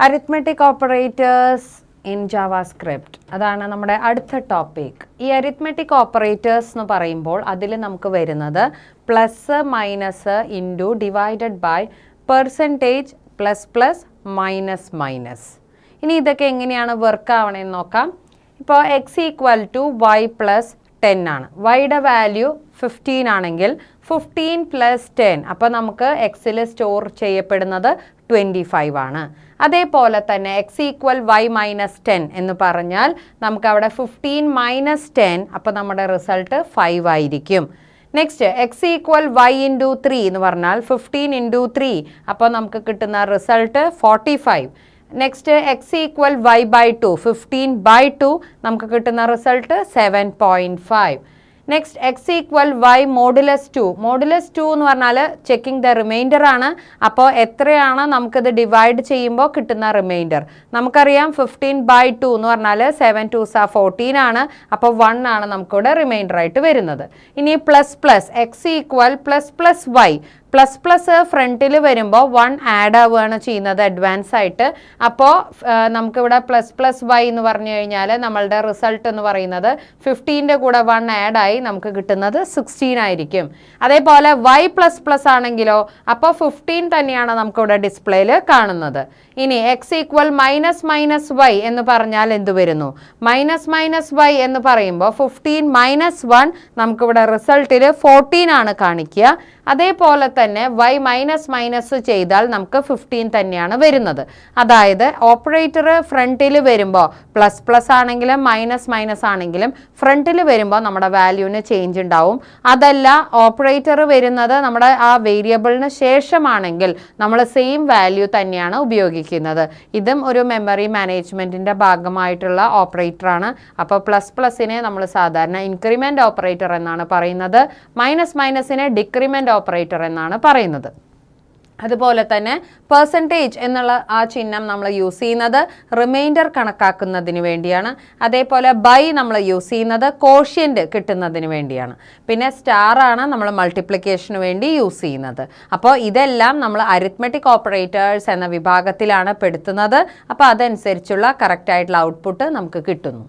Arithmetic operators in JavaScript. അതാണ് നമ്മുടെ അടുത്ത ടോപ്പിക്. ഈ അരിത്മെറ്റിക് ഓപ്പറേറ്റേഴ്സ് എന്ന് പറയുമ്പോൾ അതിൽ നമുക്ക് വരുന്നത് plus minus into divided by percentage plus plus minus minus. ഇനി ഇതൊക്കെ എങ്ങനെയാണ് വർക്ക് ആവണമെന്ന് നോക്കാം. ഇപ്പോൾ x equal to y plus 10 ആണ്. വൈയുടെ വാല്യൂ 15 ആണെങ്കിൽ 15 പ്ലസ് 10 അപ്പോൾ നമുക്ക് എക്സിൽ സ്റ്റോർ ചെയ്യപ്പെടുന്നത് 25 ആണ്. അതേപോലെ തന്നെ എക്സ് ഈക്വൽ വൈ മൈനസ് 10 എന്ന് പറഞ്ഞാൽ നമുക്ക് അവിടെ 15 മൈനസ് 10 അപ്പോൾ നമ്മുടെ റിസൾട്ട് 5 ആയിരിക്കും. Next x equal y into 3 എന്ന് പറഞ്ഞാൽ 15 ഇൻറ്റു 3 അപ്പോൾ നമുക്ക് കിട്ടുന്ന result 45. Next x equal y by 2 15 by 2 നമുക്ക് കിട്ടുന്ന result 7.5. Next x equal y modulus 2. Modulus 2 എന്ന് പറഞ്ഞാൽ ചെക്കിംഗ് ദ റിമൈൻഡർ ആണ്. അപ്പോൾ എത്രയാണ് നമുക്കിത് ഡിവൈഡ് ചെയ്യുമ്പോൾ കിട്ടുന്ന റിമൈൻഡർ? നമുക്കറിയാം 15 ബൈ 2 എന്ന് പറഞ്ഞാൽ 7 2s are 14 ആണ്. അപ്പോൾ 1 ആണ് നമുക്കിവിടെ റിമൈൻഡർ ആയിട്ട് വരുന്നത്. ഇനി plus plus x equal plus plus y. Plus plus ഫ്രണ്ടിൽ വരുമ്പോൾ 1 ആഡ് ആവുകയാണ് ചെയ്യുന്നത് അഡ്വാൻസ് ആയിട്ട്. അപ്പോൾ നമുക്കിവിടെ പ്ലസ് പ്ലസ് വൈ എന്ന് പറഞ്ഞു കഴിഞ്ഞാൽ നമ്മളുടെ റിസൾട്ട് എന്ന് പറയുന്നത് 15ൻ്റെ കൂടെ 1 ആഡ് ആയി നമുക്ക് കിട്ടുന്നത് 16 ആയിരിക്കും. അതേപോലെ വൈ പ്ലസ് പ്ലസ് ആണെങ്കിലോ അപ്പോൾ 15 തന്നെയാണ് നമുക്കിവിടെ ഡിസ്പ്ലേയിൽ കാണുന്നത്. ഇനി x equal minus minus y എന്ന് പറഞ്ഞാൽ എന്ത് വരുന്നു? മൈനസ് മൈനസ് വൈ എന്ന് പറയുമ്പോൾ 15 മൈനസ് 1 നമുക്കിവിടെ റിസൾട്ടിൽ 14 ആണ് കാണിക്കുക. അതേപോലെ തന്നെ വൈ മൈനസ് മൈനസ് ചെയ്താൽ നമുക്ക് 15 തന്നെയാണ് വരുന്നത്. അതായത് ഓപ്പറേറ്റർ ഫ്രണ്ടിൽ വരുമ്പോൾ പ്ലസ് പ്ലസ് ആണെങ്കിലും മൈനസ് മൈനസ് ആണെങ്കിലും ഫ്രണ്ടിൽ വരുമ്പോൾ നമ്മുടെ വാല്യൂവിന് ചേഞ്ച് ഉണ്ടാവും. അതല്ല ഓപ്പറേറ്റർ വരുന്നത് നമ്മുടെ ആ വേരിയബിളിന് ശേഷമാണെങ്കിൽ നമ്മൾ സെയിം വാല്യൂ തന്നെയാണ് ഉപയോഗിക്കുന്നത്. ഇതും ഒരു മെമ്മറി മാനേജ്മെൻറ്റിൻ്റെ ഭാഗമായിട്ടുള്ള ഓപ്പറേറ്ററാണ്. അപ്പോൾ പ്ലസ് പ്ലസിനെ നമ്മൾ സാധാരണ ഇൻക്രിമെൻ്റ് ഓപ്പറേറ്റർ എന്നാണ് പറയുന്നത്. മൈനസ് മൈനസിനെ ഡിക്രിമെൻ്റ് ഓപ്പറേറ്റർ എന്നാണ് പറയുന്നത്. അതുപോലെ തന്നെ പെർസെൻറ്റേജ് എന്നുള്ള ആ ചിഹ്നം നമ്മൾ യൂസ് ചെയ്യുന്നത് റിമൈൻഡർ കണക്കാക്കുന്നതിന് വേണ്ടിയാണ്. അതേപോലെ ബൈ നമ്മൾ യൂസ് ചെയ്യുന്നത് കോഷ്യൻ്റ് കിട്ടുന്നതിന് വേണ്ടിയാണ്. പിന്നെ സ്റ്റാർ ആണ് നമ്മൾ മൾട്ടിപ്ലിക്കേഷന് വേണ്ടി യൂസ് ചെയ്യുന്നത്. അപ്പോൾ ഇതെല്ലാം നമ്മൾ അരിത്മെറ്റിക് ഓപ്പറേറ്റേഴ്സ് എന്ന വിഭാഗത്തിലാണ് പെടുത്തുന്നത്. അപ്പോൾ അതനുസരിച്ചുള്ള കറക്റ്റായിട്ടുള്ള ഔട്ട്പുട്ട് നമുക്ക് കിട്ടുന്നു.